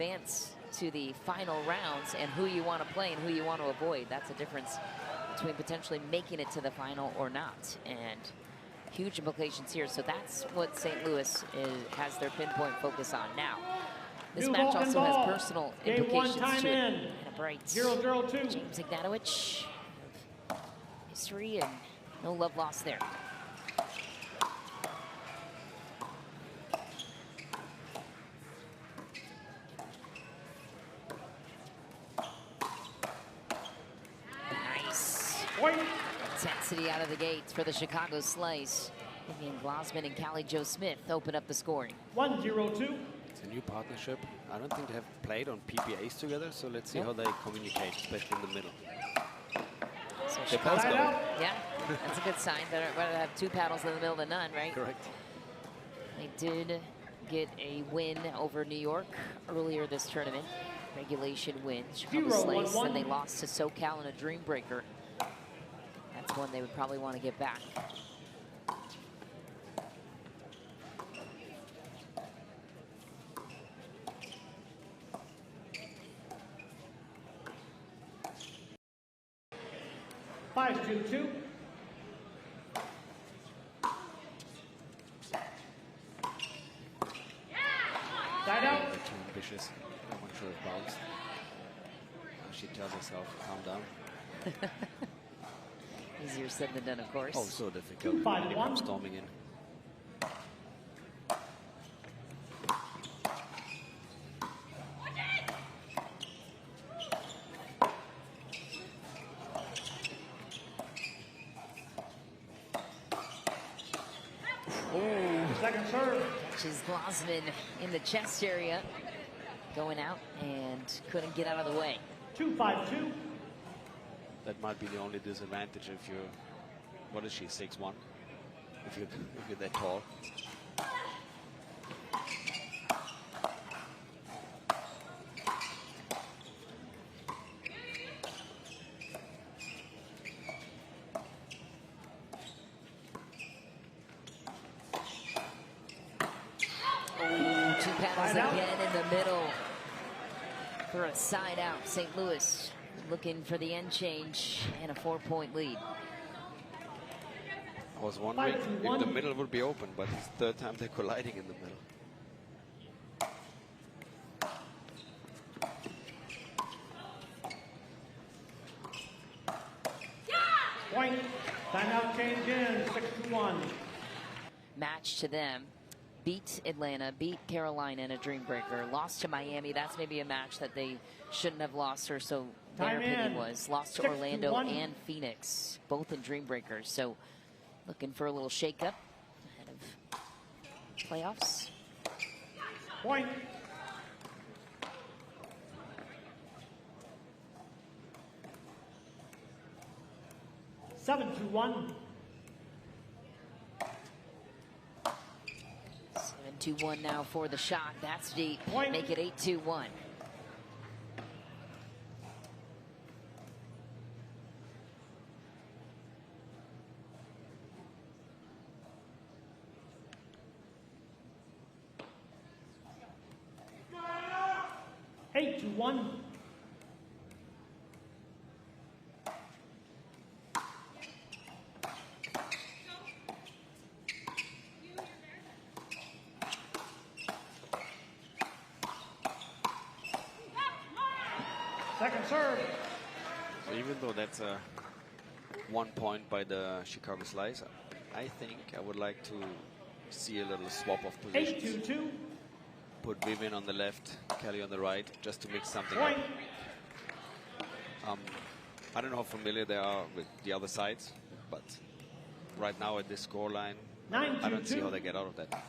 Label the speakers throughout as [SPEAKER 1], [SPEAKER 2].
[SPEAKER 1] advance to the final rounds and who you want to play and who you want to avoid. That's a difference between potentially making it to the final or not. And huge implications here. So that's what St. Louis has their pinpoint focus on now. This match also has personal implications to it. And a bright
[SPEAKER 2] 0-0-2.
[SPEAKER 1] James Ignatowich. History and no love lost there. Nice. Intensity out of the gates for the Chicago Slice. Vivian Glozman and Callie Smith open up the scoring.
[SPEAKER 2] 1-0-2.
[SPEAKER 3] It's a new partnership. I don't think they have played on PPAs together, so let's see how they communicate, especially in the middle.
[SPEAKER 1] So Chicago, yeah, that's a good sign. Better have two paddles in the middle than none, right?
[SPEAKER 3] Correct.
[SPEAKER 1] They did get a win over New York earlier this tournament. Regulation win, Chicago Slice, and they lost to SoCal in a Dream Breaker. That's one they would probably want to get back.
[SPEAKER 2] Five, 2-2. Side out.
[SPEAKER 3] They're too ambitious. I'm not sure it bounced. She tells herself, calm down.
[SPEAKER 1] Easier said than done, of course.
[SPEAKER 3] Oh, so difficult. Really come storming in.
[SPEAKER 2] Second serve.
[SPEAKER 1] Catches Glozman in the chest area. Going out and couldn't get out of the way.
[SPEAKER 2] 2-5-2.
[SPEAKER 3] That might be the only disadvantage if you're, what is she, 6'1"? If you're that tall.
[SPEAKER 1] Two paddles again in the middle for a side out. St. Louis looking for the end change and a 4-point lead.
[SPEAKER 3] I was wondering if the middle would be open, but it's the third time they're colliding in the middle.
[SPEAKER 2] Point. Timeout change in. 6-1.
[SPEAKER 1] Match to them. Beat Atlanta, beat Carolina in a Dream Breaker, lost to Miami. That's maybe a match that they shouldn't have lost, or so their opinion was. Lost to Orlando and Phoenix, both in Dream Breakers. So looking for a little shakeup ahead of playoffs.
[SPEAKER 2] Point. Seven to 1.
[SPEAKER 1] 7-2-1 now for the shot. That's deep.
[SPEAKER 2] Point.
[SPEAKER 1] Make it 8-2-1.
[SPEAKER 2] Eight to 1. Second serve.
[SPEAKER 3] So even though that's a 1 point by the Chicago Slice, I think I would like to see a little swap of positions.
[SPEAKER 2] 8-2-2.
[SPEAKER 3] Put Vivian on the left, Callie on the right, just to mix something
[SPEAKER 2] Point.
[SPEAKER 3] up. I don't know how familiar they are with the other sides, but right now at this scoreline, I don't see how they get out of that.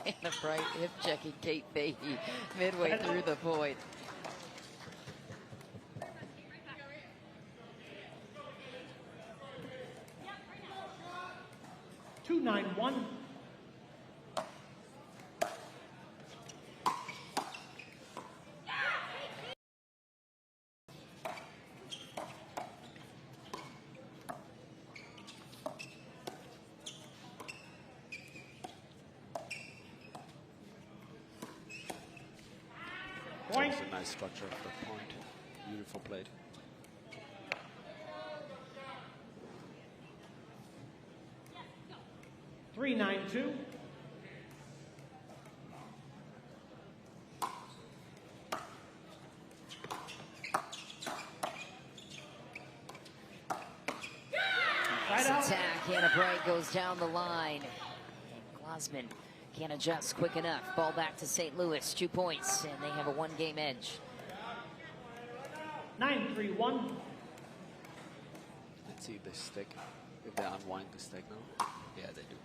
[SPEAKER 1] And a bright hip checking Kate Fahey midway through the point.
[SPEAKER 2] Two 9-1. Point.
[SPEAKER 3] That's a nice structure of the point. Beautiful played.
[SPEAKER 2] Three, 9-2.
[SPEAKER 1] Nice attack. Hannah Bright goes down the line. And Glozman can't adjust quick enough. Ball back to St. Louis. 2 points, and they have a one-game edge.
[SPEAKER 2] 9-3-1.
[SPEAKER 3] Let's see if they stick. If they unwind the stick now. Yeah, they do.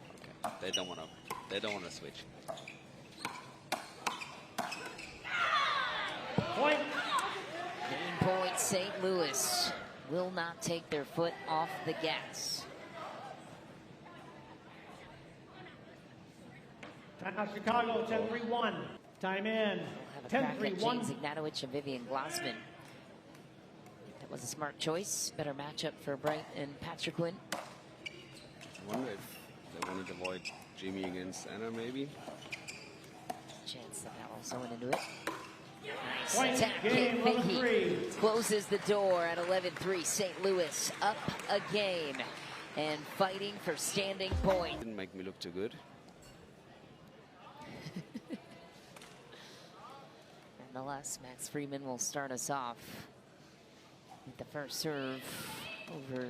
[SPEAKER 3] Okay. They don't want to. They don't want to switch.
[SPEAKER 2] Point.
[SPEAKER 1] Game point. St. Louis will not take their foot off the gas.
[SPEAKER 2] Timeout Chicago, 10-3-1. Time in.
[SPEAKER 1] We'll have a crack at
[SPEAKER 2] 10-3-1.
[SPEAKER 1] James Ignatowich and Vivian Glozman. That was a smart choice. Better matchup for Bright and Patriquin.
[SPEAKER 3] I wonder if they wanted to avoid Jimmy against Anna, maybe.
[SPEAKER 1] Chance that also went into it. Nice
[SPEAKER 2] Point.
[SPEAKER 1] attack.
[SPEAKER 2] Game,
[SPEAKER 1] Fahey
[SPEAKER 2] 11-3.
[SPEAKER 1] closes the door at 11-3. St. Louis up a game and fighting for standing point.
[SPEAKER 3] Didn't make me look too good.
[SPEAKER 1] Nonetheless, Max Freeman will start us off with the first serve over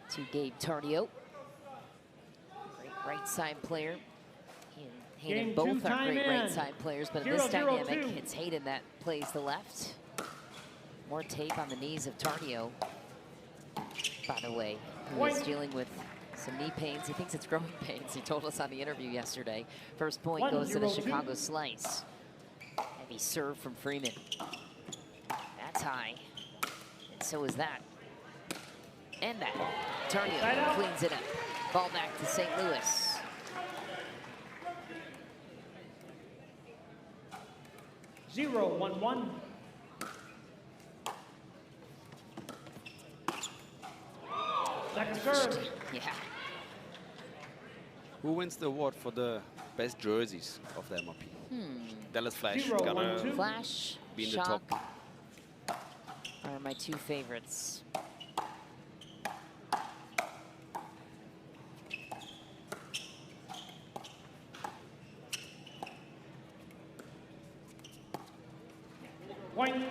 [SPEAKER 1] to Gabe Tardio. Great right side player. He and Hayden
[SPEAKER 2] Game
[SPEAKER 1] both
[SPEAKER 2] two,
[SPEAKER 1] are
[SPEAKER 2] time
[SPEAKER 1] great
[SPEAKER 2] in.
[SPEAKER 1] right side players, but in this
[SPEAKER 2] 0-0-2.
[SPEAKER 1] dynamic, it's Hayden that plays the left. More tape on the knees of Tardio, by the way, who is dealing with some knee pains. He thinks it's growing pains. He told us on the interview yesterday. First point goes to the
[SPEAKER 2] 1-0-2.
[SPEAKER 1] Chicago slice. Heavy serve from Freeman. That's high. And so is that. And that. Tardio cleans it up. Ball back to St. Louis.
[SPEAKER 2] 0-1-1. Second serve.
[SPEAKER 1] Yeah.
[SPEAKER 3] Who wins the award for the best jerseys of the MLP? Dallas Flash
[SPEAKER 2] 0-1-2.
[SPEAKER 3] gotta
[SPEAKER 1] Flash,
[SPEAKER 3] be in the
[SPEAKER 1] Shock
[SPEAKER 3] top.
[SPEAKER 1] are my two favorites.
[SPEAKER 2] Point.
[SPEAKER 1] And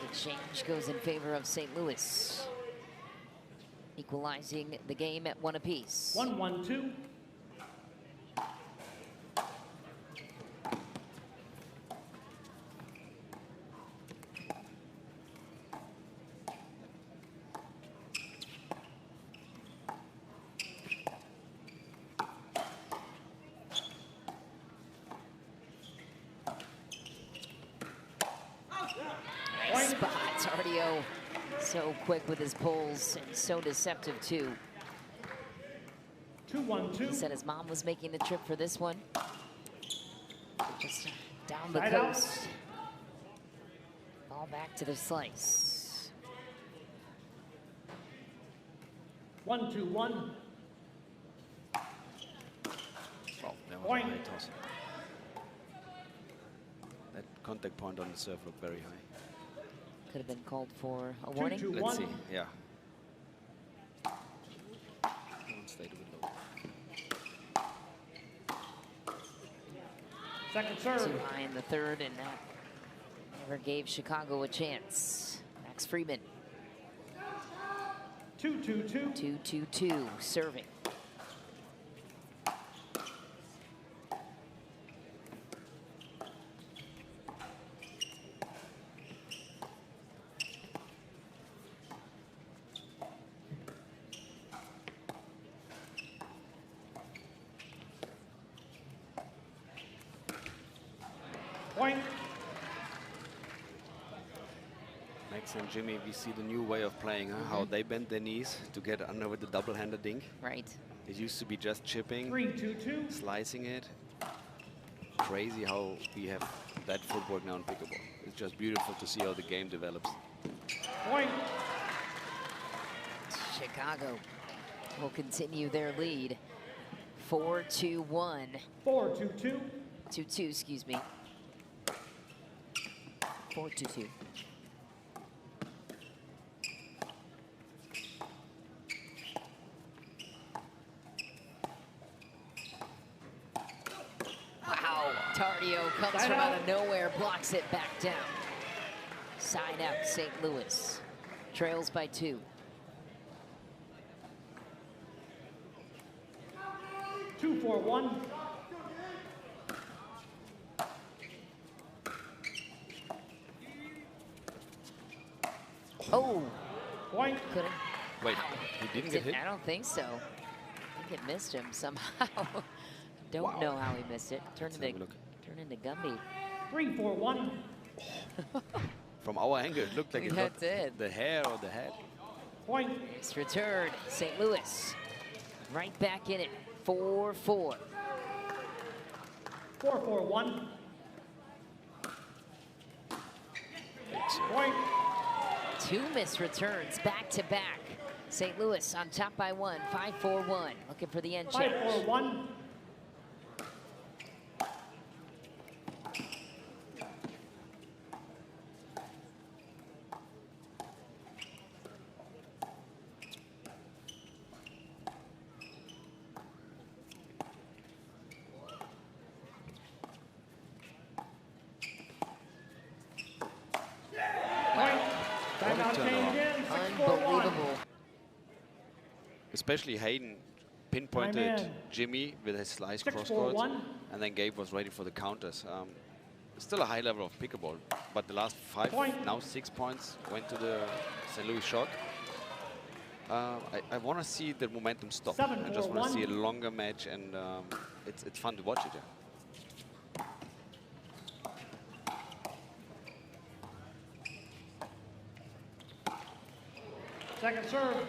[SPEAKER 1] the change goes in favor of St. Louis, equalizing the game at 1 apiece.
[SPEAKER 2] 1-1-2.
[SPEAKER 1] Nice spot, Tardio. So quick with his pulls and so deceptive too.
[SPEAKER 2] 2-1-2.
[SPEAKER 1] He said his mom was making the trip for this one. Just down the
[SPEAKER 2] Side out.
[SPEAKER 1] coast. Ball back to the slice.
[SPEAKER 2] 1-2-1.
[SPEAKER 3] Oh, that was
[SPEAKER 2] Point.
[SPEAKER 3] a high toss. That contact point on the serve looked very high.
[SPEAKER 1] Could have been called for a warning.
[SPEAKER 2] 2-2.
[SPEAKER 3] Let's
[SPEAKER 2] One.
[SPEAKER 3] see. Yeah. Stayed a bit low.
[SPEAKER 2] Second serve.
[SPEAKER 1] Too high in the third, and that never gave Chicago a chance. Max Freeman,
[SPEAKER 2] 2-2-2.
[SPEAKER 1] 2-2-2, serving.
[SPEAKER 2] Point.
[SPEAKER 3] Max and Jimmy, we see the new way of playing, huh? How they bend their knees to get under with the double-handed dink.
[SPEAKER 1] Right.
[SPEAKER 3] It used to be just chipping,
[SPEAKER 2] 3-2-2.
[SPEAKER 3] slicing it. Crazy how we have that footwork now in pickleball. It's just beautiful to see how the game develops.
[SPEAKER 2] Point.
[SPEAKER 1] Chicago will continue their lead. 4-2-1.
[SPEAKER 2] 4-2-2.
[SPEAKER 1] 2-2, excuse me. 4-2. Wow, Tardio comes from out of nowhere, blocks it back down. Side out, St. Louis. Trails by 2.
[SPEAKER 2] 2-4-1.
[SPEAKER 1] Oh,
[SPEAKER 2] Point.
[SPEAKER 1] couldn't.
[SPEAKER 3] Wait, he didn't get hit?
[SPEAKER 1] I don't think so. I think it missed him somehow. Don't know how he missed it. Turn into Gumby.
[SPEAKER 2] 3-4-1.
[SPEAKER 3] From our angle, it looked like it got
[SPEAKER 1] did.
[SPEAKER 3] the hair or the head.
[SPEAKER 2] Point.
[SPEAKER 1] Nice return, St. Louis. Right back in it, 4-4.
[SPEAKER 2] 4-4-1. Point.
[SPEAKER 1] 2 missed returns, back to back. St. Louis on top by 1, 5-4-1. Looking for the end challenge.
[SPEAKER 2] 5-4-1.
[SPEAKER 1] Unbelievable.
[SPEAKER 3] Especially Hayden pinpointed Jimmy with his slice crosscourt, and then Gabe was ready for the counters. Still a high level of pickleball, but the last 5, now 6 points went to the St. Louis Shock. I want to see the momentum stop. I just want to see a longer match, and it's fun to watch it.
[SPEAKER 2] Second serve.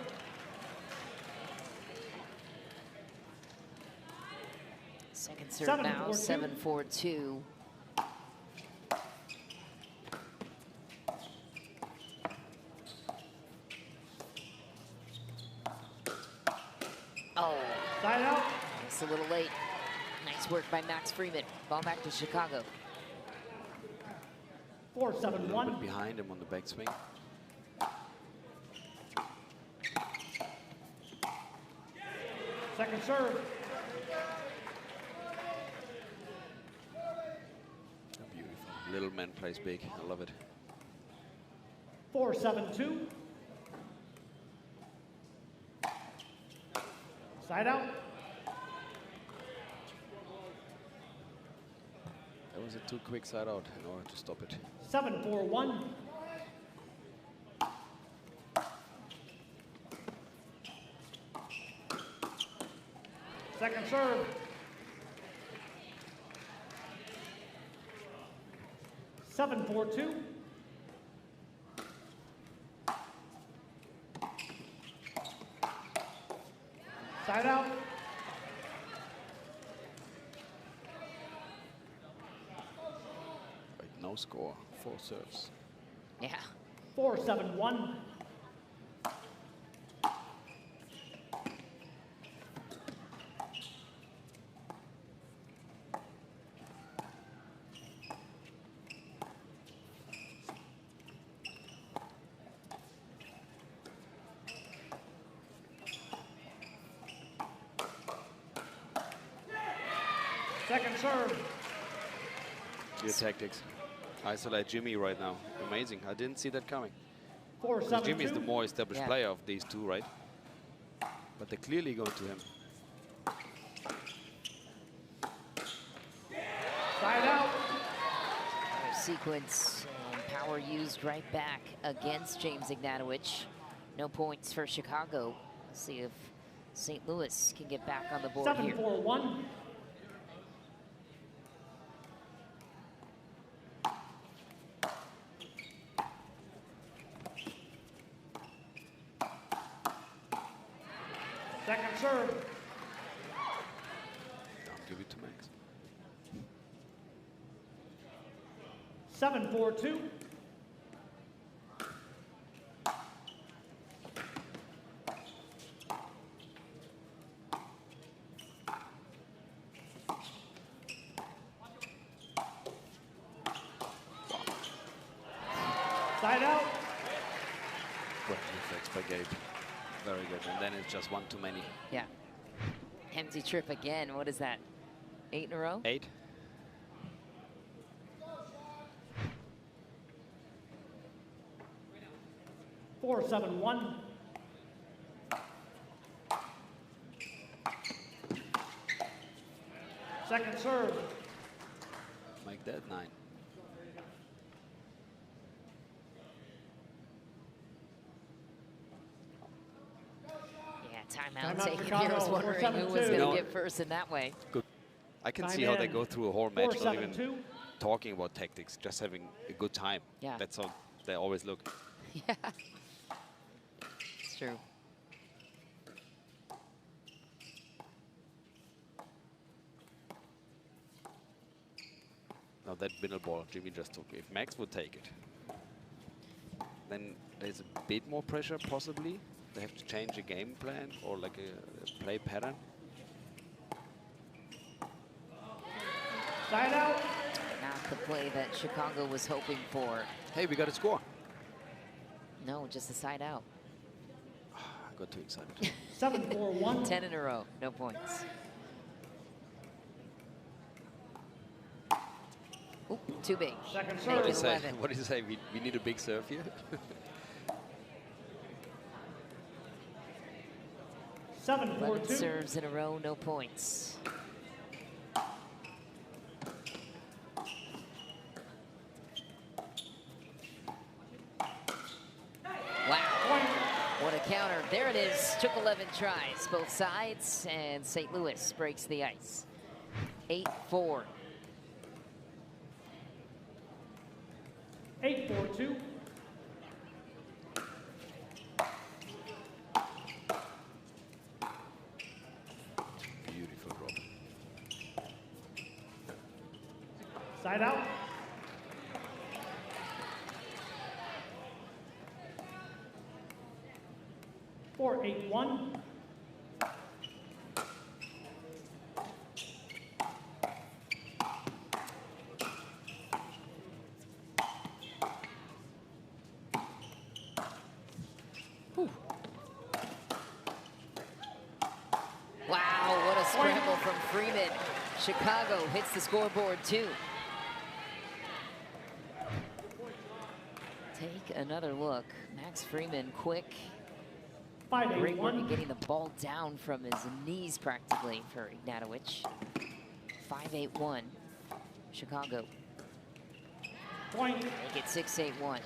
[SPEAKER 1] Second serve now, 7-4-2. Oh,
[SPEAKER 2] side out.
[SPEAKER 1] It's a little late. Nice work by Max Freeman. Ball back to Chicago.
[SPEAKER 2] 4-7-1.
[SPEAKER 3] Behind him on the backswing.
[SPEAKER 2] Second serve.
[SPEAKER 3] Beautiful. Little man plays big. I love it.
[SPEAKER 2] 4-7-2. Side out.
[SPEAKER 3] That was a too quick side out in order to stop it.
[SPEAKER 2] 7-4-1. Second serve. Seven, 4-2. Side out.
[SPEAKER 3] Wait, no score. 4 serves.
[SPEAKER 1] Yeah.
[SPEAKER 2] 4-7-1. Second serve.
[SPEAKER 3] Your tactics. Isolate Jimmy right now. Amazing. I didn't see that coming.
[SPEAKER 2] 4-7-2.
[SPEAKER 3] Jimmy is the more established player of these two, right? But they're clearly going to him.
[SPEAKER 2] Side out.
[SPEAKER 1] Sequence and power used right back against James Ignatowich. No points for Chicago. Let's see if St. Louis can get back on the board here.
[SPEAKER 2] 7-4-1. Second serve.
[SPEAKER 3] I'll give it to Max.
[SPEAKER 2] 7-4-2. Side out.
[SPEAKER 3] Great reflex by Gabe. Very good. And then it's just one too many.
[SPEAKER 1] Yeah. Empty trip again. What is that? 8 in a row?
[SPEAKER 3] 8.
[SPEAKER 2] Four, 7-1. Second serve.
[SPEAKER 3] Make that 9.
[SPEAKER 1] Timeout
[SPEAKER 2] Timeout
[SPEAKER 1] taken
[SPEAKER 2] Chicago,
[SPEAKER 1] here. I was wondering who was
[SPEAKER 2] 4-7-2.
[SPEAKER 1] going to get first in that way.
[SPEAKER 3] Good. I can
[SPEAKER 2] Time
[SPEAKER 3] see how they
[SPEAKER 2] in.
[SPEAKER 3] go through a whole match, not even
[SPEAKER 2] 4-7-2.
[SPEAKER 3] talking about tactics, just having a good time.
[SPEAKER 1] Yeah.
[SPEAKER 3] That's how they always look.
[SPEAKER 1] Yeah. It's true.
[SPEAKER 3] Now that middle ball Jimmy just took, if Max would take it, then there's a bit more pressure possibly. They have to change a game plan or like a play pattern.
[SPEAKER 2] Side out.
[SPEAKER 1] Not the play that Chicago was hoping for.
[SPEAKER 3] Hey, we got a score.
[SPEAKER 1] No, just a side out.
[SPEAKER 3] I got too excited.
[SPEAKER 2] 7-4-1.
[SPEAKER 1] 10 in a row, no points. Ooh, too big.
[SPEAKER 2] Second
[SPEAKER 1] Make
[SPEAKER 2] serve.
[SPEAKER 3] What do
[SPEAKER 1] it
[SPEAKER 3] you say?
[SPEAKER 1] 11.
[SPEAKER 3] What do you say? We need a big serve here.
[SPEAKER 1] 11
[SPEAKER 2] 7-4-2.
[SPEAKER 1] serves in a row, no points. Wow, what a counter. There it is, took 11 tries, both sides, and St. Louis breaks the ice. 8-4.
[SPEAKER 2] 8-4-2.
[SPEAKER 3] Beautiful drop.
[SPEAKER 2] Side out. Four, 8-1.
[SPEAKER 1] Wow, what a scramble from Freeman. Chicago hits the scoreboard too. Take another look. Max Freeman, quick.
[SPEAKER 2] 5-8-1.
[SPEAKER 1] Great work at getting the ball down from his knees practically for Ignatowich. 5-8-1, Chicago.
[SPEAKER 2] Point.
[SPEAKER 1] Make it 6-8-1.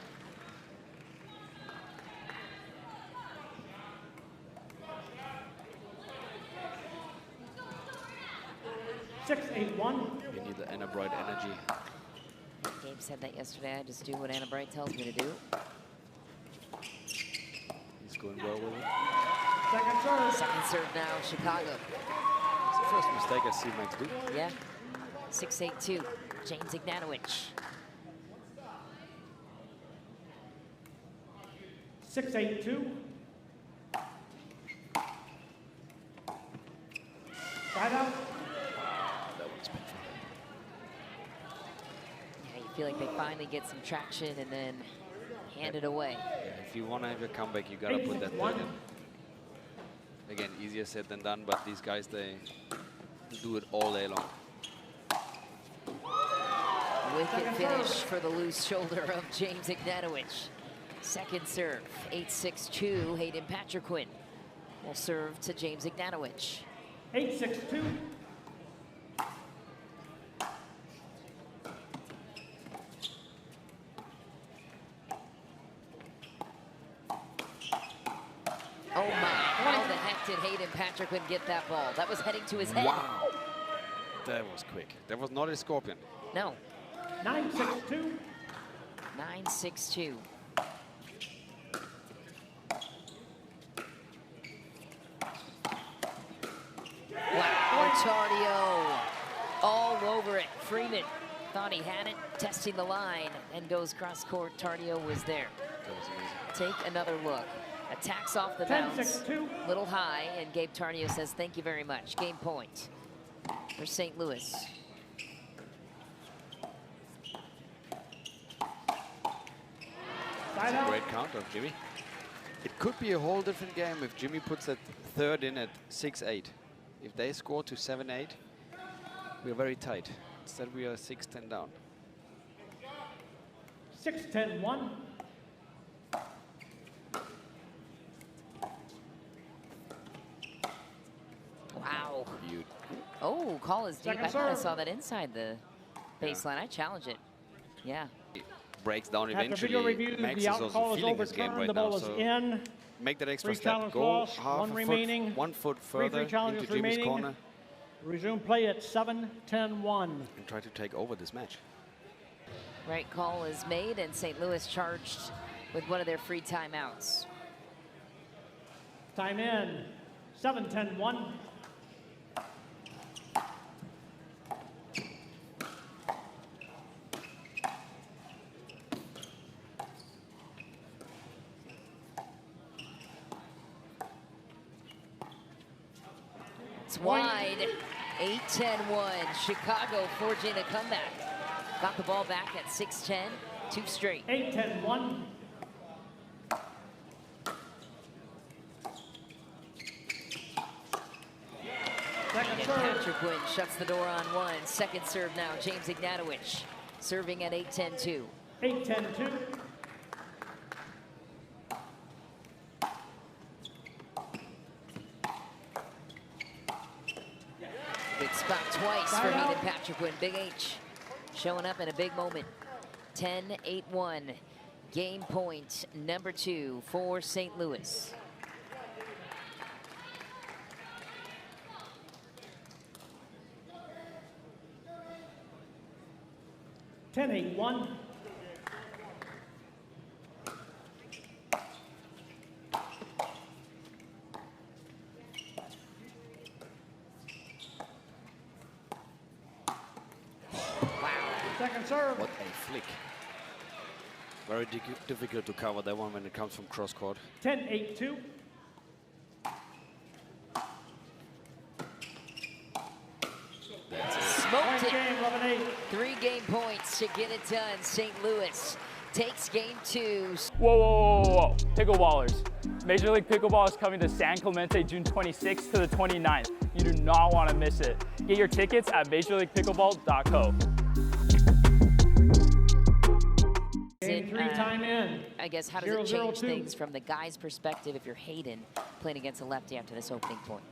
[SPEAKER 2] 6-8-1.
[SPEAKER 3] We need the Anna Bright energy.
[SPEAKER 1] Gabe said that yesterday. I just do what Anna Bright tells me to do.
[SPEAKER 3] He's going well with it.
[SPEAKER 2] Second serve.
[SPEAKER 1] Second serve now, Chicago.
[SPEAKER 3] It's the first mistake I see Max do.
[SPEAKER 1] Yeah. 6-8-2, James Ignatowich.
[SPEAKER 2] 6-8-2. Side out.
[SPEAKER 3] That one's painful.
[SPEAKER 1] Yeah, you feel like they finally get some traction and then hand it away.
[SPEAKER 3] Yeah, if you want to have a comeback, you gotta put that third in. Again, easier said than done, but these guys, they do it all day long.
[SPEAKER 1] Wicked finish for the loose shoulder of James Ignatowich. Second serve, 8-6-2, Hayden Patriquin will serve to James Ignatowich.
[SPEAKER 2] 8-6-2.
[SPEAKER 1] Oh my, how the heck did Hayden Patriquin get that ball? That was heading to his head.
[SPEAKER 3] Wow. That was quick. That was not a scorpion.
[SPEAKER 1] No.
[SPEAKER 2] 9-6-2.
[SPEAKER 1] 9-6-2. Wow, Tardio all over it. Freeman thought he had it, testing the line, and goes cross court. Tardio was there.
[SPEAKER 3] That was amazing.
[SPEAKER 1] Take another look. Attacks off the bounce.
[SPEAKER 2] 10-6-2.
[SPEAKER 1] Little high, and Gabe Tardio says, thank you very much. Game point for St. Louis.
[SPEAKER 2] Side
[SPEAKER 3] That's a great counter, Jimmy. It could be a whole different game if Jimmy puts that third in at 6-8. If they score to 7-8, we're very tight. Instead, we are 6-10 down.
[SPEAKER 2] 6-10-1.
[SPEAKER 1] Wow. Oh, call is deep. I thought I saw that inside the baseline. I challenge it. Yeah.
[SPEAKER 3] Breaks down
[SPEAKER 2] After
[SPEAKER 3] eventually.
[SPEAKER 2] video review,
[SPEAKER 3] Max
[SPEAKER 2] the
[SPEAKER 3] is
[SPEAKER 2] out
[SPEAKER 3] also
[SPEAKER 2] call is
[SPEAKER 3] feeling his game
[SPEAKER 2] overturned.
[SPEAKER 3] right
[SPEAKER 2] The ball
[SPEAKER 3] now.
[SPEAKER 2] is
[SPEAKER 3] So
[SPEAKER 2] in.
[SPEAKER 3] make that extra
[SPEAKER 2] Free
[SPEAKER 3] step.
[SPEAKER 2] challenge
[SPEAKER 3] Go
[SPEAKER 2] lost,
[SPEAKER 3] half
[SPEAKER 2] one
[SPEAKER 3] a
[SPEAKER 2] remaining.
[SPEAKER 3] foot, 1 foot
[SPEAKER 2] Free
[SPEAKER 3] further
[SPEAKER 2] challenges
[SPEAKER 3] into Jimmy's
[SPEAKER 2] remaining.
[SPEAKER 3] corner.
[SPEAKER 2] Resume play at 7-10-1.
[SPEAKER 3] And try to take over this match.
[SPEAKER 1] Right call is made, and St. Louis charged with one of their free timeouts.
[SPEAKER 2] Time in. 7-10-1.
[SPEAKER 1] It's wide. 8-10-1. Chicago forging a comeback. Got the ball back at 6-10. 2 straight.
[SPEAKER 2] 8-10-1. Second serve.
[SPEAKER 1] Patriquin shuts the door on one. Second serve now. James Ignatowich serving at 8-10-2.
[SPEAKER 2] 8-10-2.
[SPEAKER 1] Good spot twice for Hayden Patriquin. Big H showing up in a big moment. 10-8-1. Game point number 2 for St. Louis.
[SPEAKER 2] Ten, 8-1. Second serve.
[SPEAKER 3] What a flick. Very difficult to cover that one when it comes from cross court.
[SPEAKER 2] 10-8-2.
[SPEAKER 1] Smoked it.
[SPEAKER 2] Game, 11-8.
[SPEAKER 1] 3 game points to get it done. St. Louis takes game 2.
[SPEAKER 4] Whoa, whoa, whoa, whoa, Pickleballers. Major League Pickleball is coming to San Clemente June 26th to the 29th. You do not want to miss it. Get your tickets at majorleaguepickleball.co.
[SPEAKER 2] Game 3, time in.
[SPEAKER 1] I guess, how does it change things from the guy's perspective if you're Hayden playing against a lefty after this opening point?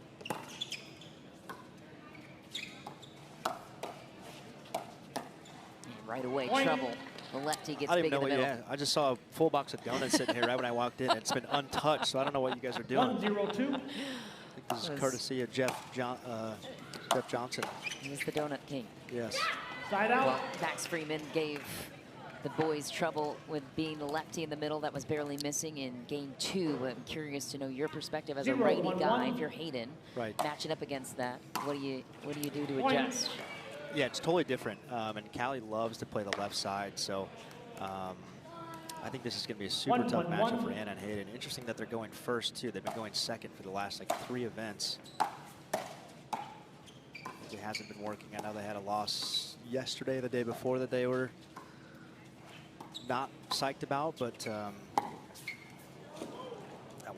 [SPEAKER 1] And right away, trouble. The lefty gets big in the middle.
[SPEAKER 5] Yeah, I just saw a full box of donuts sitting here right when I walked in. It's been untouched, so I don't know what you guys are doing.
[SPEAKER 2] 1-0-2.
[SPEAKER 5] I think this is courtesy of Jeff Johnson.
[SPEAKER 1] He's the donut king.
[SPEAKER 5] Yes.
[SPEAKER 2] Side out.
[SPEAKER 1] Well, Max Freeman gave the boys trouble with being the lefty in the middle. That was barely missing in game 2. I'm curious to know your perspective as a righty guy. If you're Hayden, matching up against that, what do you do to adjust?
[SPEAKER 5] Yeah, it's totally different. And Callie loves to play the left side, so I think this is going to be a super tough matchup for Anna and Hayden. Interesting that they're going first too. They've been going second for the last like 3 events. It hasn't been working. I know they had a loss yesterday, the day before, that they were not psyched about, but that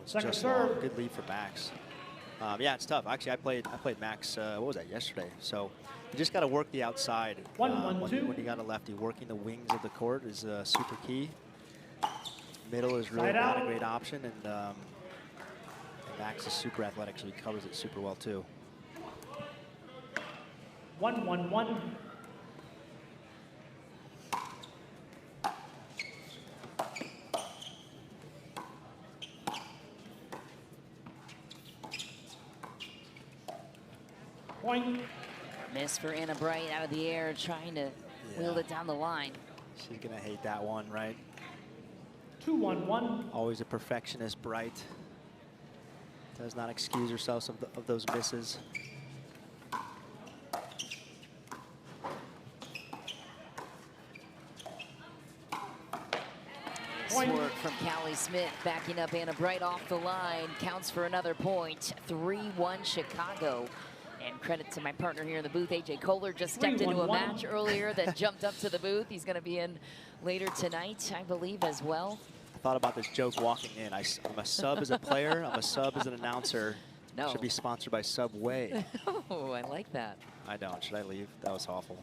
[SPEAKER 5] was just a good lead for Max. Yeah, it's tough. Actually, I played Max. What was that, yesterday? So you just got to work the outside. When you got a lefty, working the wings of the court is super key. Middle is really not a great option, and Max is super athletic, so he covers it super well too.
[SPEAKER 2] 1-1-1. Point.
[SPEAKER 1] Miss for Anna Bright out of the air, trying to wheel it down the line.
[SPEAKER 5] She's going to hate that one, right?
[SPEAKER 2] 2-1-1.
[SPEAKER 5] Always a perfectionist, Bright. Does not excuse herself of those misses.
[SPEAKER 1] Work from Callie Smith, backing up Anna Bright off the line. Counts for another point. 3-1 Chicago. And credit to my partner here in the booth, AJ Kohler, just stepped into a match earlier, then jumped up to the booth. He's going to be in later tonight, I believe, as well.
[SPEAKER 5] thought about this joke walking in. I'm a sub as a player. I'm a sub as an announcer.
[SPEAKER 1] No.
[SPEAKER 5] Should be sponsored by Subway.
[SPEAKER 1] Oh, I like that.
[SPEAKER 5] I don't. Should I leave? That was awful.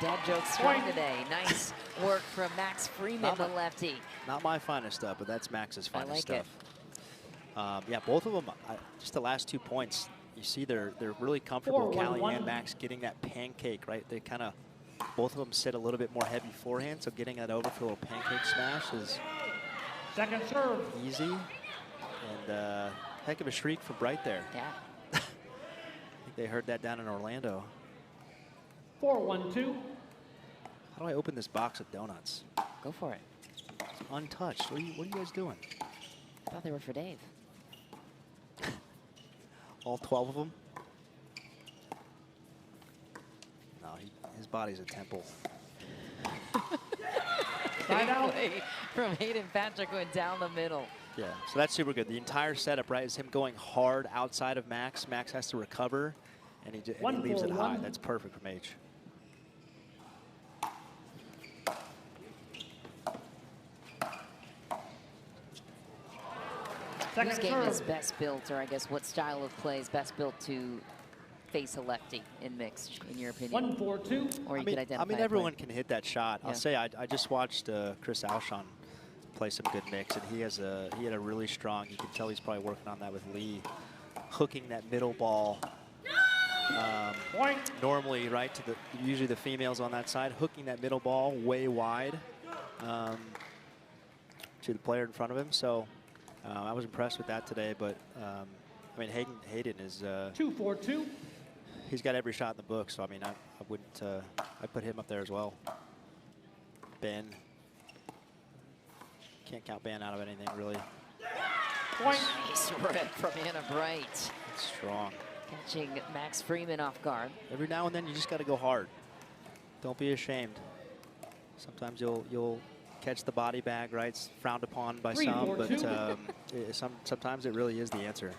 [SPEAKER 1] Dad jokes strong today. Nice work from Max Freeman, the lefty.
[SPEAKER 5] Not my finest stuff, but that's Max's finest
[SPEAKER 1] like
[SPEAKER 5] stuff. Yeah, both of them, just the last 2 points, you see they're really comfortable, Callie and Max, getting that pancake, right? They kind of, both of them sit a little bit more heavy forehand, so getting that over for a little pancake smash is
[SPEAKER 2] second serve
[SPEAKER 5] easy. And heck of a shriek for Bright there.
[SPEAKER 1] Yeah.
[SPEAKER 5] I think they heard that down in Orlando.
[SPEAKER 2] 4-1-2.
[SPEAKER 5] How do I open this box of donuts?
[SPEAKER 1] Go for it.
[SPEAKER 5] It's untouched. What are you guys doing?
[SPEAKER 1] I thought they were for Dave.
[SPEAKER 5] All 12 of them? No, his body's a temple.
[SPEAKER 2] Side out.
[SPEAKER 1] From Hayden Patriquin down the middle.
[SPEAKER 5] Yeah, so that's super good. The entire setup, right, is him going hard outside of Max. Max has to recover, and he leaves it high. That's perfect from H.
[SPEAKER 1] Whose game is best built, or I guess what style of play is best built to face a lefty in mixed, in your opinion?
[SPEAKER 2] 1-4-2.
[SPEAKER 1] Or you could identify.
[SPEAKER 5] I mean, everyone can hit that shot.
[SPEAKER 1] Yeah.
[SPEAKER 5] I'll say I just watched Chris Alshon play some good mix, and he had a really strong. You can tell he's probably working on that with Lee, hooking that middle ball. Normally, right, to usually the females on that side, hooking that middle ball way wide to the player in front of him. So I was impressed with that today. But I mean, Hayden is
[SPEAKER 2] 2-4-2.
[SPEAKER 5] He's got every shot in the book. So I mean, I wouldn't. I put him up there as well. Ben. Can't count Ben out of anything really.
[SPEAKER 1] Nice rip from Anna Bright.
[SPEAKER 5] That's strong.
[SPEAKER 1] Catching Max Freeman off guard.
[SPEAKER 5] Every now and then you just got to go hard. Don't be ashamed. Sometimes you'll catch the body bag, right? It's frowned upon by some, but sometimes it really is the answer.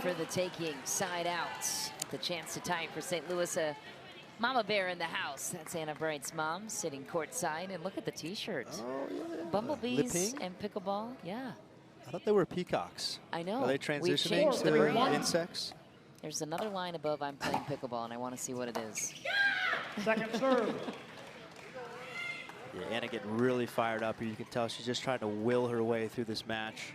[SPEAKER 1] For the taking, side out. The chance to tie for St. Louis. Mama Bear in the house. That's Anna Bright's mom sitting courtside. And look at the T-shirts.
[SPEAKER 5] Oh, yeah.
[SPEAKER 1] Bumblebees and pickleball. Yeah.
[SPEAKER 5] I thought they were peacocks.
[SPEAKER 1] I know.
[SPEAKER 5] Are they transitioning to insects?
[SPEAKER 1] There's another line above I'm playing pickleball, and I want to see what it is.
[SPEAKER 2] Second serve.
[SPEAKER 5] Yeah, Anna getting really fired up. You can tell she's just trying to will her way through this match.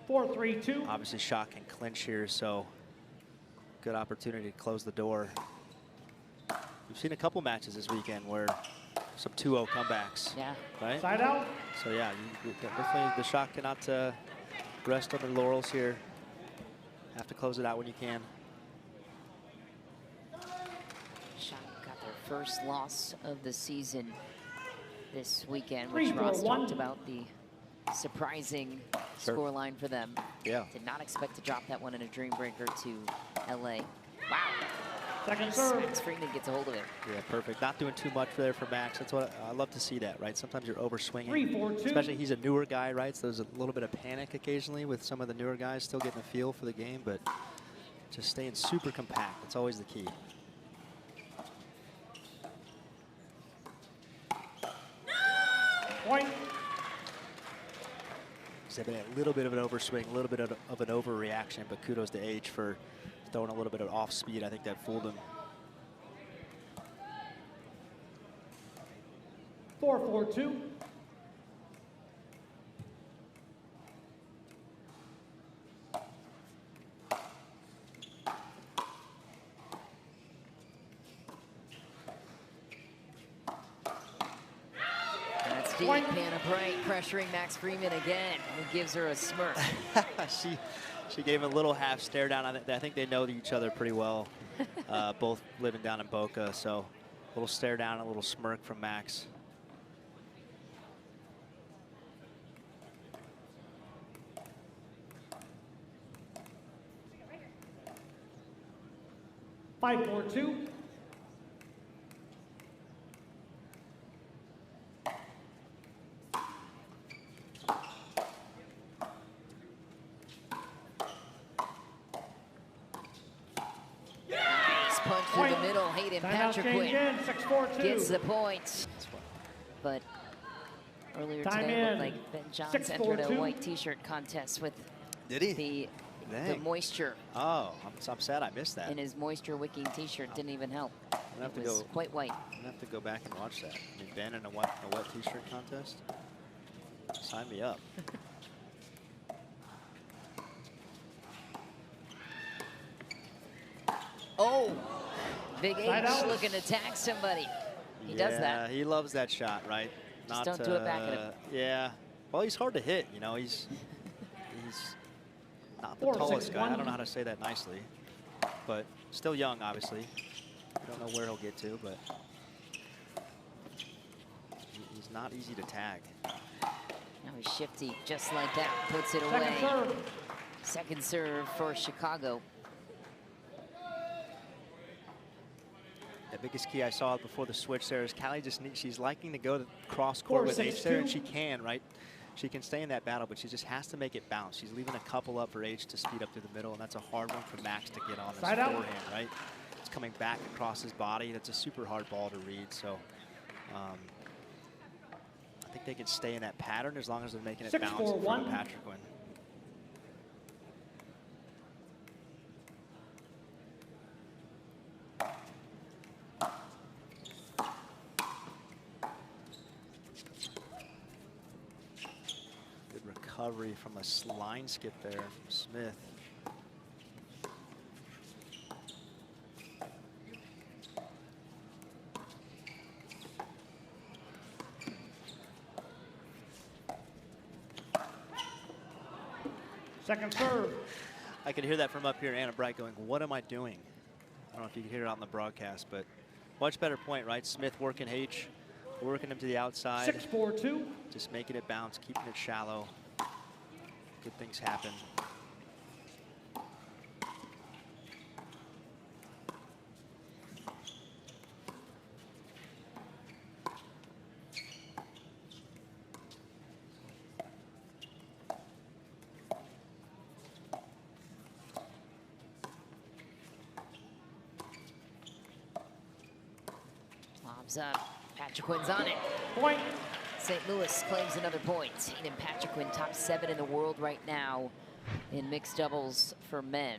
[SPEAKER 2] 4-3-2.
[SPEAKER 5] Obviously, shot can clinch here, so good opportunity to close the door. We've seen a couple matches this weekend where some 2-0 comebacks.
[SPEAKER 1] Yeah.
[SPEAKER 5] Right?
[SPEAKER 2] Side out.
[SPEAKER 5] So, yeah, definitely the shot cannot rest on their laurels here. Have to close it out when you can.
[SPEAKER 1] Shot got their first loss of the season this weekend, which Ross talked about, the surprising scoreline for them.
[SPEAKER 5] Yeah.
[SPEAKER 1] Did not expect to drop that one in a dream breaker to LA. Wow.
[SPEAKER 2] Second serve.
[SPEAKER 1] Max Freeman gets a hold of it.
[SPEAKER 5] Yeah, perfect. Not doing too much there for Max. That's what I love to see that, right? Sometimes you're overswinging.
[SPEAKER 2] 3-4-2.
[SPEAKER 5] Especially he's a newer guy, right? So there's a little bit of panic occasionally with some of the newer guys still getting a feel for the game, but just staying super compact. That's always the key.
[SPEAKER 2] Point.
[SPEAKER 5] There's been a little bit of an overswing, a little bit of an overreaction, but kudos to H for throwing a little bit of off speed. I think that fooled him.
[SPEAKER 2] 4-4-2.
[SPEAKER 1] That's deep. Anna Bright pressuring Max Freeman again, who gives her a smirk.
[SPEAKER 5] She gave him a little half stare down. I think they know each other pretty well, both living down in Boca. So a little stare down, a little smirk from Max.
[SPEAKER 2] Five, 4-2.
[SPEAKER 1] punch through the middle. Hayden Patriquin gets the point. But earlier today, it looked like Ben Johns entered a white T-shirt contest with the moisture.
[SPEAKER 5] Oh, I'm sad I missed that.
[SPEAKER 1] And his moisture-wicking T-shirt didn't even help. It was quite white.
[SPEAKER 5] I'm gonna have to go back and watch that. I mean, Ben in a wet T-shirt contest. Sign me up.
[SPEAKER 1] Oh, Big H looking to tag somebody. He does that.
[SPEAKER 5] He loves that shot, right?
[SPEAKER 1] Just don't do it back at him.
[SPEAKER 5] Yeah. Well, he's hard to hit. You know, he's not the tallest guy. I don't know how to say that nicely, but still young, obviously. I don't know where he'll get to, but he's not easy to tag.
[SPEAKER 1] Now he's shifty, just like that, puts it away. Second serve for Chicago.
[SPEAKER 5] The biggest key I saw before the switch there is Callie she's liking to go to cross court with H there, and she can, right? She can stay in that battle, but she just has to make it bounce. She's leaving a couple up for H to speed up through the middle, and that's a hard one for Max to get on his forehand, right? It's coming back across his body. That's a super hard ball to read, so I think they can stay in that pattern as long as they're making it bounce in front of Patriquin. Good recovery from a line skip there from Smith.
[SPEAKER 2] Second serve.
[SPEAKER 5] I could hear that from up here, Anna Bright going, what am I doing? I don't know if you can hear it on the broadcast, but much better point, right? Smith working H, working him to the outside.
[SPEAKER 2] 6-4-2.
[SPEAKER 5] Just making it bounce, keeping it shallow. Good things happen.
[SPEAKER 1] Up. Patriquin's on it.
[SPEAKER 2] Point.
[SPEAKER 1] St. Louis claims another point. Hayden Patriquin, top 7 in the world right now in mixed doubles for men.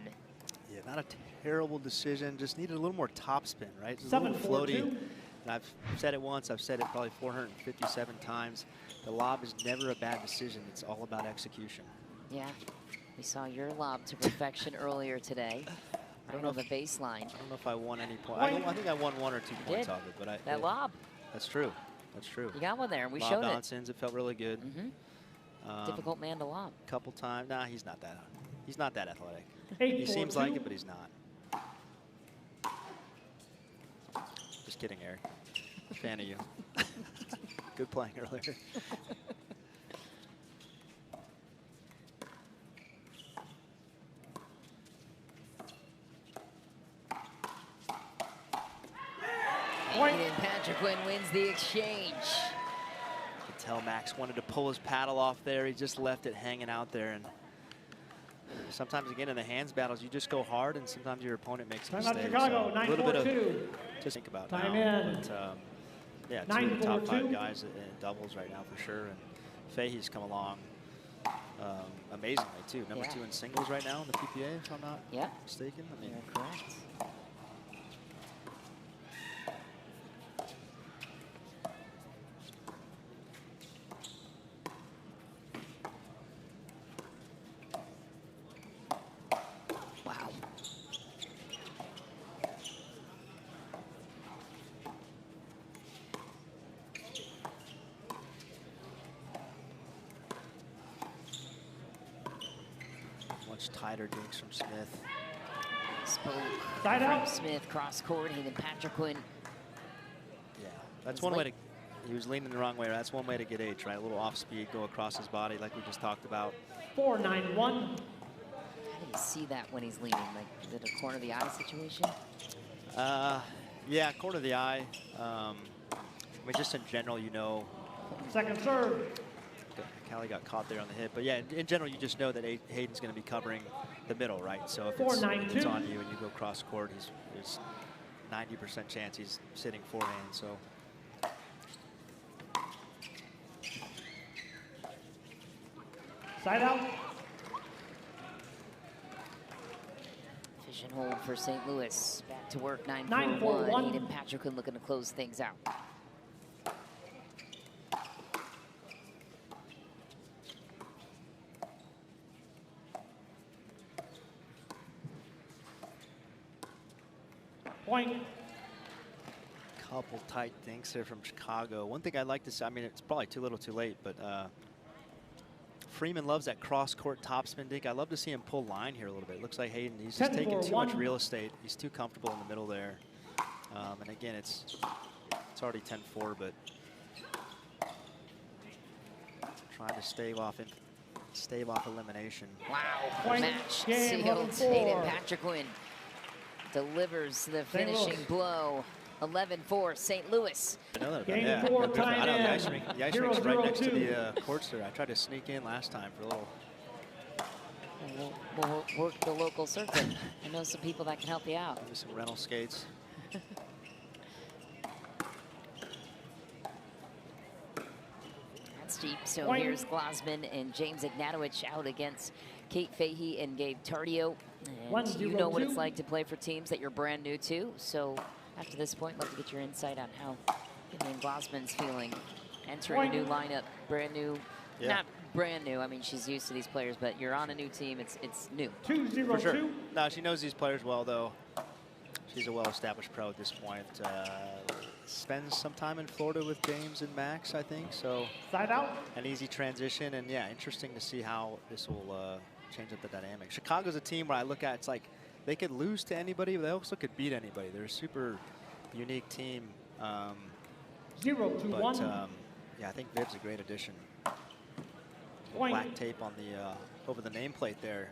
[SPEAKER 5] Yeah, not a terrible decision. Just needed a little more topspin, right? It's a little floaty. And I've said it once. I've said it probably 457 times. The lob is never a bad decision. It's all about execution.
[SPEAKER 1] Yeah, we saw your lob to perfection earlier today. I don't know the baseline.
[SPEAKER 5] I don't know if I won any points. I think I won 1 or 2 points off it, but
[SPEAKER 1] that lob.
[SPEAKER 5] That's true. That's true.
[SPEAKER 1] You got one there. We
[SPEAKER 5] lob
[SPEAKER 1] showed
[SPEAKER 5] nonsense. It felt really good.
[SPEAKER 1] Difficult man to lob.
[SPEAKER 5] Couple times. Nah, he's not that. He's not that athletic.
[SPEAKER 2] 8-4-2.
[SPEAKER 5] He seems like it, but he's not. Just kidding, Eric. Fan of you. Good playing earlier.
[SPEAKER 1] Hayden Patriquin wins the exchange.
[SPEAKER 5] You could tell Max wanted to pull his paddle off there. He just left it hanging out there. And sometimes, again, in the hands battles, you just go hard, and sometimes your opponent makes a mistake.
[SPEAKER 2] Chicago,
[SPEAKER 5] so a little bit of to think about
[SPEAKER 2] Time
[SPEAKER 5] now.
[SPEAKER 2] in.
[SPEAKER 5] But, yeah, 2 of the top 5 guys in doubles right now for sure. And Fahey's come along amazingly, too. Number 2 in singles right now in the PPA, if I'm not mistaken. I mean,
[SPEAKER 1] you're correct.
[SPEAKER 5] tighter dinks from Smith.
[SPEAKER 1] Spoke
[SPEAKER 2] Side
[SPEAKER 1] from
[SPEAKER 2] out.
[SPEAKER 1] Smith, cross court, Hayden Patriquin.
[SPEAKER 5] Yeah, that's one way to, he was leaning the wrong way. That's one way to get H, right? A little off speed, go across his body like we just talked about.
[SPEAKER 2] 4-9-1.
[SPEAKER 1] How do you see that when he's leaning? Like, is it a corner of the eye situation?
[SPEAKER 5] Yeah, corner of the eye. I mean, just in general, you know.
[SPEAKER 2] Second serve.
[SPEAKER 5] Callie got caught there on the hip. But yeah, in general, you just know that Hayden's going to be covering the middle, right? So if it's on you and you go cross court, he's 90% chance he's sitting forehand. So.
[SPEAKER 2] Side out.
[SPEAKER 1] Fish and hold for St. Louis. Back to work, 9-4-1.
[SPEAKER 2] 9-4-1.
[SPEAKER 1] Hayden Patriquin looking to close things out.
[SPEAKER 2] Point.
[SPEAKER 5] Couple tight things there from Chicago. One thing I'd like to say, I mean, it's probably too little too late, but Freeman loves that cross-court topspin dink. I'd love to see him pull line here a little bit. Looks like Hayden, he's just taking too much real estate. He's too comfortable in the middle there. And again, it's already 10-4, but trying to stave off elimination.
[SPEAKER 1] Wow,
[SPEAKER 2] Point.
[SPEAKER 1] match
[SPEAKER 2] Game
[SPEAKER 1] sealed.
[SPEAKER 2] 11-4.
[SPEAKER 1] Hayden Patriquin delivers the finishing blow. 11-4, St. Louis.
[SPEAKER 2] Game 4, time
[SPEAKER 5] I know,
[SPEAKER 2] in.
[SPEAKER 5] the ice rink's right next to the courts there. I tried to sneak in last time for a little.
[SPEAKER 1] We'll work the local circuit. I know some people that can help you out.
[SPEAKER 5] Maybe some rental skates.
[SPEAKER 1] That's deep. So
[SPEAKER 2] Point.
[SPEAKER 1] here's Glozman and James Ignatowich out against Kate Fahey and Gabe Tardio. And you know what it's like to play for teams that you're brand new to. So after this point, I'd love to get your insight on how Vivian Glozman's feeling. Entering a new lineup, brand new, not brand new. I mean, she's used to these players, but you're on a new team. It's new.
[SPEAKER 2] 2-0-2.
[SPEAKER 5] For sure. No, she knows these players well, though. She's a well-established pro at this point. Spends some time in Florida with James and Max, I think. So
[SPEAKER 2] Side out.
[SPEAKER 5] an easy transition, and yeah, interesting to see how this will change up the dynamic. Chicago's a team where I look at, it's like they could lose to anybody, but they also could beat anybody. They're a super unique team.
[SPEAKER 2] 0-1.
[SPEAKER 5] Yeah, I think Viv's a great addition.
[SPEAKER 2] Point.
[SPEAKER 5] Black tape on the over the nameplate there.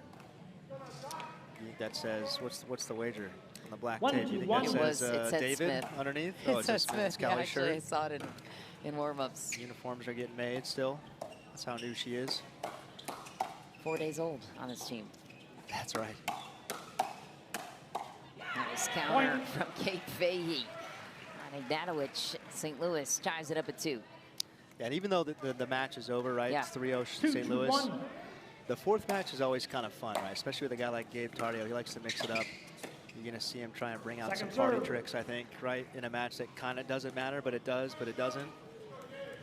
[SPEAKER 5] That says what's the wager on the black tape? You think
[SPEAKER 2] 1-2-1.
[SPEAKER 5] that says
[SPEAKER 1] It said
[SPEAKER 5] David
[SPEAKER 1] Smith.
[SPEAKER 5] underneath?
[SPEAKER 1] It
[SPEAKER 5] Oh, it's
[SPEAKER 1] says
[SPEAKER 5] just Smith. It's
[SPEAKER 1] Smith. Yeah,
[SPEAKER 5] Callie's
[SPEAKER 1] actually, I
[SPEAKER 5] shirt.
[SPEAKER 1] saw it in warm-ups.
[SPEAKER 5] Uniforms are getting made still. That's how new she is.
[SPEAKER 1] 4 days old on this team.
[SPEAKER 5] That's right.
[SPEAKER 1] Nice counter from Kate Fahey. And Ignatowich, St. Louis ties it up at 2.
[SPEAKER 5] Yeah, and even though the match is over, right?
[SPEAKER 1] Yeah.
[SPEAKER 5] It's 3-0 St. Louis. The fourth match is always kind of fun, right? Especially with a guy like Gabe Tardio. He likes to mix it up. You're going to see him try and bring out some party tricks, I think, right? In a match that kind of doesn't matter, but it does, but it doesn't.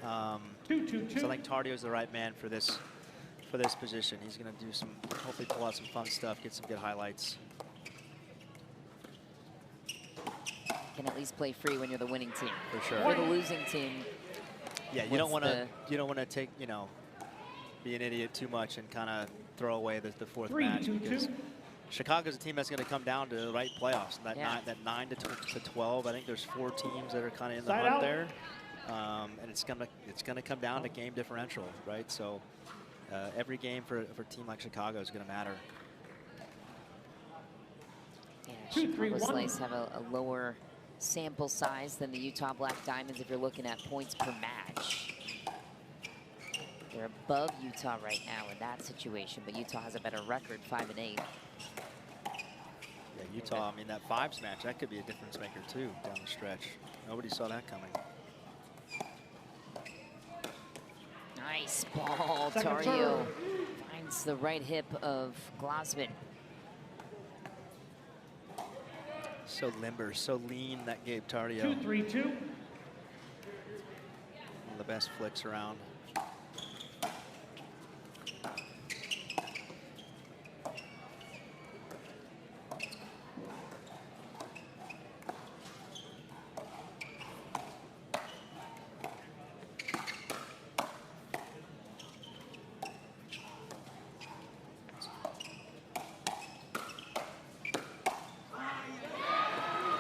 [SPEAKER 2] 2-2-2.
[SPEAKER 5] So I think Tardio's the right man for this position. He's going to do some, hopefully pull out some fun stuff, get some good highlights.
[SPEAKER 1] Can at least play free when you're the winning team.
[SPEAKER 5] For sure.
[SPEAKER 1] For the losing team,
[SPEAKER 5] Yeah, you don't want to take, you know, be an idiot too much and kind of throw away the fourth match, because Chicago's a team that's going to come down to the right playoffs. That 9 to 12. I think there's 4 teams that are kind of in the hunt there, and it's gonna come down to game differential, right? So every game for a team like Chicago is going to matter.
[SPEAKER 1] Yeah, Chicago Slice have a lower sample size than the Utah Black Diamonds if you're looking at points per match. They're above Utah right now in that situation, but Utah has a better record, 5-8.
[SPEAKER 5] Yeah, Utah, I mean, that 5s match, that could be a difference maker too down the stretch. Nobody saw that coming.
[SPEAKER 1] Nice ball. Tardio finds the right hip of Glozman.
[SPEAKER 5] So limber, so lean, that Gabe Tardio.
[SPEAKER 2] 2-3-2.
[SPEAKER 5] One of the best flicks around.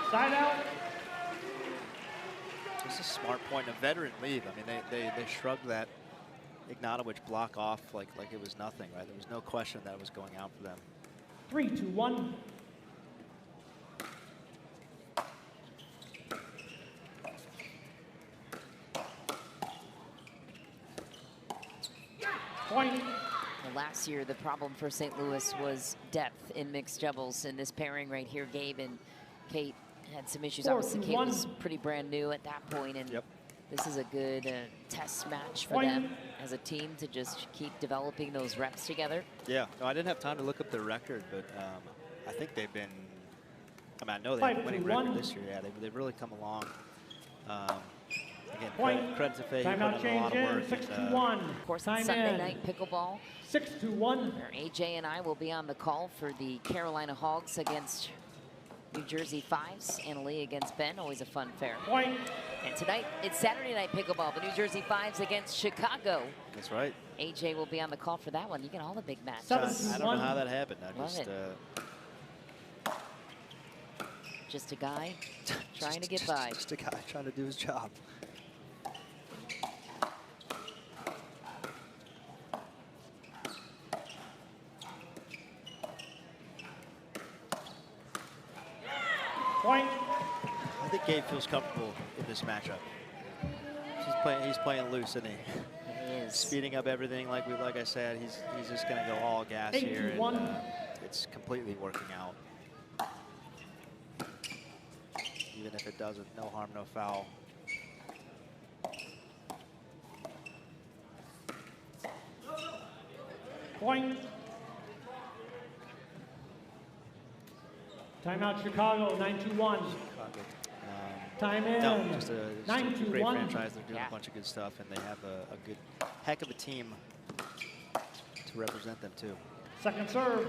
[SPEAKER 2] Side out.
[SPEAKER 5] Just a smart point, a veteran leave. I mean, they shrugged that Ignatowich block off like it was nothing, right? There was no question that was going out for them.
[SPEAKER 2] 3-2-1. Point.
[SPEAKER 1] Well, last year, the problem for St. Louis was depth in mixed doubles. In this pairing right here, Gabe and Kate Had some issues. Obviously, Kate was pretty brand new at that point, and this is a good test match for them as a team to just keep developing those reps together.
[SPEAKER 5] Yeah, no, I didn't have time to look up their record, but I think they've been, I mean, I know they have a winning record this year. Yeah, they've really come along. Again, credit to Fahey, put in a lot of work.
[SPEAKER 2] 6-1.
[SPEAKER 1] Of course, on Sunday night pickleball.
[SPEAKER 2] 6-1.
[SPEAKER 1] Where AJ and I will be on the call for the Carolina Hogs against New Jersey Fives. Annalee against Ben, always a fun fair.
[SPEAKER 2] Point.
[SPEAKER 1] And tonight, it's Saturday night pickleball. The New Jersey Fives against Chicago.
[SPEAKER 5] That's right.
[SPEAKER 1] AJ will be on the call for that one. You get all the big matches.
[SPEAKER 5] I don't know how that happened.
[SPEAKER 1] Just a guy trying to get by.
[SPEAKER 5] Just a guy trying to do his job.
[SPEAKER 2] Point.
[SPEAKER 5] I think Gabe feels comfortable in this matchup. He's playing loose, isn't he?
[SPEAKER 1] He is.
[SPEAKER 5] Speeding up everything, like I said. He's just going to go all gas here, and it's completely working out. Even if it doesn't, no harm, no foul.
[SPEAKER 2] Point. Timeout Chicago, 9-1. Time in.
[SPEAKER 5] No, just a great
[SPEAKER 2] 9-1.
[SPEAKER 5] franchise. They're doing a bunch of good stuff, and they have a good, heck of a team to represent them too.
[SPEAKER 2] Second serve.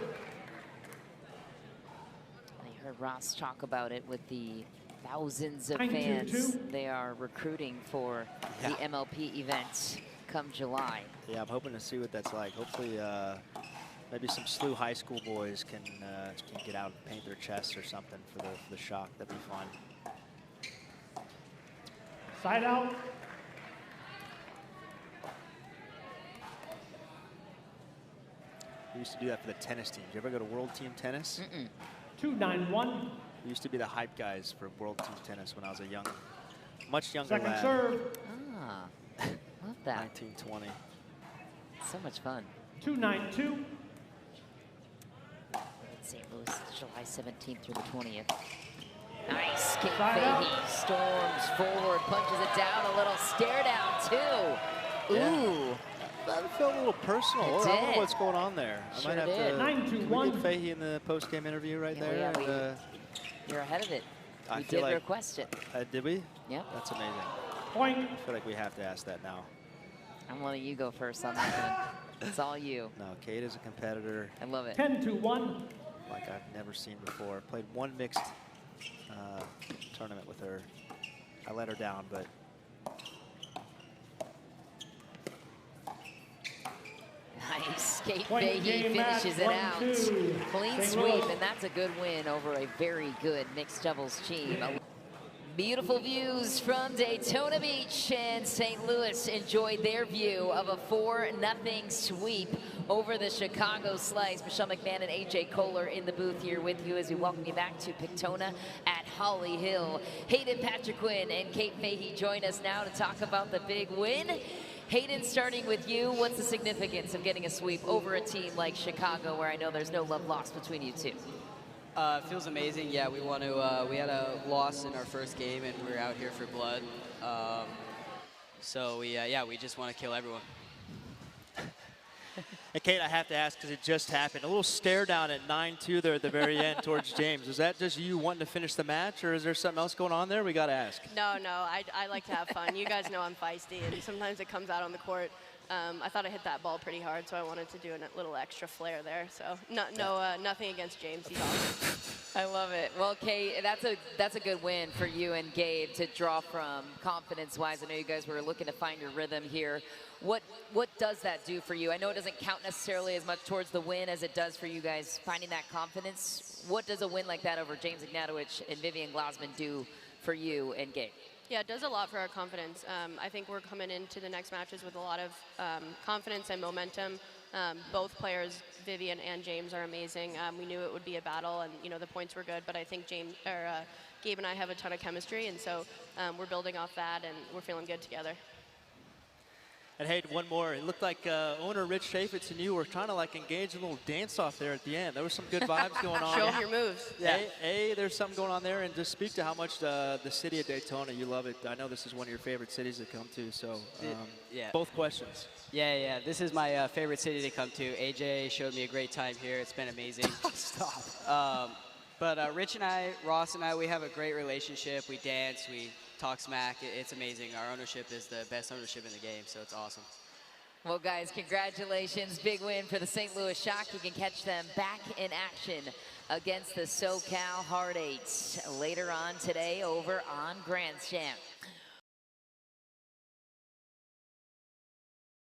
[SPEAKER 1] I heard Ross talk about it with the thousands of
[SPEAKER 2] 9-2.
[SPEAKER 1] fans they are recruiting for the MLP event come July.
[SPEAKER 5] Yeah, I'm hoping to see what that's like. Hopefully, maybe some SLU high school boys can get out and paint their chests or something for the shock. That'd be fun.
[SPEAKER 2] Side out.
[SPEAKER 5] We used to do that for the tennis team. Did you ever go to World Team Tennis?
[SPEAKER 2] 2-9-1.
[SPEAKER 5] We used to be the hype guys for World Team Tennis when I was a much younger
[SPEAKER 2] Second
[SPEAKER 5] lad.
[SPEAKER 2] serve.
[SPEAKER 1] Ah, love that.
[SPEAKER 5] 1920.
[SPEAKER 1] So much fun.
[SPEAKER 2] 2-9-2.
[SPEAKER 1] St. Louis, July 17th through the 20th. Nice kick, Fahey storms forward, punches it down, a little stare down too. Ooh.
[SPEAKER 5] That felt a little personal. I don't know what's going on there.
[SPEAKER 1] Sure
[SPEAKER 5] I might have
[SPEAKER 1] did.
[SPEAKER 2] 9-1.
[SPEAKER 5] We get Fahey in the post-game interview right there.
[SPEAKER 1] Yeah, you're ahead of it. We did request it.
[SPEAKER 5] Did we?
[SPEAKER 1] Yeah.
[SPEAKER 5] That's amazing.
[SPEAKER 2] Point.
[SPEAKER 5] I feel like we have to ask that now.
[SPEAKER 1] I'm letting you go first on that one. It's all you.
[SPEAKER 5] No, Kate is a competitor.
[SPEAKER 1] I love it.
[SPEAKER 2] 10-1.
[SPEAKER 5] Like I've never seen before. Played one mixed tournament with her. I let her down, but
[SPEAKER 1] nice. Kate Fahey finishes it out. Clean sweep, and that's a good win over a very good mixed doubles team. Beautiful views from Daytona Beach, and St. Louis enjoyed their view of a 4-0 sweep over the Chicago Slice. Michelle McMahon and AJ Kohler in the booth here with you as we welcome you back to Pictona at Holly Hill. Hayden Patriquin and Kate Fahey join us now to talk about the big win. Hayden, starting with you, what's the significance of getting a sweep over a team like Chicago, where I know there's no love lost between you two?
[SPEAKER 6] It feels amazing. Yeah, we want to. We had a loss in our first game, and we were out here for blood. So we just want to kill everyone.
[SPEAKER 5] And Kate, I have to ask because it just happened. A little stare down at 9-2 there at the very end towards James. Was that just you wanting to finish the match, or is there something else going on there? We got to ask.
[SPEAKER 7] No, I like to have fun. You guys know I'm feisty, and sometimes it comes out on the court. I thought I hit that ball pretty hard, so I wanted to do a little extra flair there. So nothing against James. He's awesome.
[SPEAKER 1] I love it. Well, Kate, that's a good win for you and Gabe to draw from confidence-wise. I know you guys were looking to find your rhythm here. What does that do for you? I know it doesn't count necessarily as much towards the win as it does for you guys finding that confidence. What does a win like that over James Ignatowich and Vivian Glozman do for you and Gabe?
[SPEAKER 7] Yeah, it does a lot for our confidence. I think we're coming into the next matches with a lot of confidence and momentum. Both players, Vivian and James, are amazing. We knew it would be a battle, and the points were good. But I think Gabe and I have a ton of chemistry, and so we're building off that, and we're feeling good together.
[SPEAKER 5] And hey, one more. It looked like owner Rich Chaffetz and you were trying to like engage a little dance off there at the end. There was some good vibes going on.
[SPEAKER 7] Show them your moves.
[SPEAKER 5] Yeah. There's something going on there, and just speak to how much the city of Daytona, you love it. I know this is one of your favorite cities to come to, so
[SPEAKER 6] yeah.
[SPEAKER 5] both questions.
[SPEAKER 6] Yeah. This is my favorite city to come to. AJ showed me a great time here. It's been amazing.
[SPEAKER 5] Stop.
[SPEAKER 6] But Rich and I, Ross and I, we have a great relationship. We dance, we talk smack. It's amazing. Our ownership is the best ownership in the game, so it's awesome.
[SPEAKER 1] Well, guys, congratulations. Big win for the St. Louis Shock. You can catch them back in action against the SoCal Hard Eights later on today over on Grandstand.